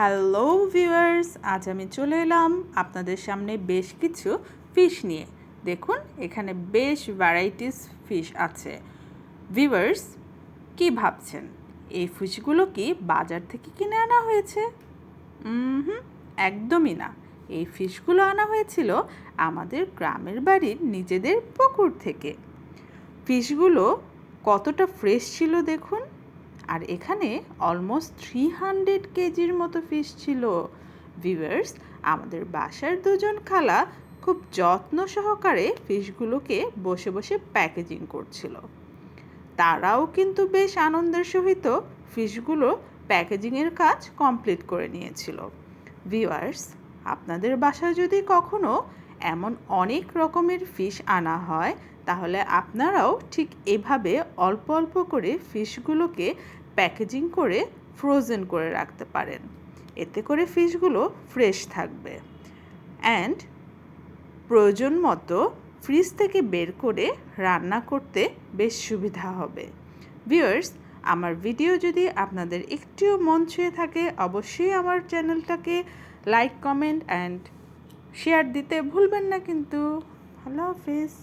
Hello viewers, আজ আমি চলে এলাম আপনাদের সামনে বেশ কিছু ফিশ নিয়ে। দেখুন এখানে বেশ ভ্যারাইটিস ফিশ আছে। ভিউয়ার্স, কি ভাবছেন এই ফিশগুলো কি বাজার থেকে কিনে আনা হয়েছে? হুম, একদমই না। এই ফিশগুলো আনা হয়েছিল আমাদের গ্রামের বাড়ির নিজেদের পুকুর থেকে। ফিশগুলো কতটা ফ্রেশ ছিল দেখুন। আর এখানে অলমোস্ট 300 কেজির মতো ফিশ ছিল। ভিউয়ার্স, আমাদের বাসার দুজন খালা খুব যত্ন সহকারে ফিশগুলোকে বসে বসে প্যাকেজিং করছিল। তারাও কিন্তু বেশ আনন্দের সহিত ফিশগুলো প্যাকেজিংয়ের কাজ কমপ্লিট করে নিয়েছিল। ভিউয়ার্স, আপনাদের বাসায় যদি কখনো এমন অনেক রকমের ফিশ আনা হয়, তাহলে আপনারাও ঠিক এভাবে অল্প অল্প করে ফিশগুলোকে প্যাকেজিং করে ফ্রোজেন করে রাখতে পারেন। এতে করে ফিশগুলো ফ্রেশ থাকবে অ্যান্ড প্রয়োজন মতো ফ্রিজ থেকে বের করে রান্না করতে বেশ সুবিধা হবে। ভিউয়ার্স, আমার ভিডিও যদি আপনাদের একটুও মন ছুঁয়ে থাকে, অবশ্যই আমার চ্যানেলটাকে লাইক, কমেন্ট অ্যান্ড শেয়ার দিতে ভুলবেন না কিন্তু। আল্লাহ হাফেজ।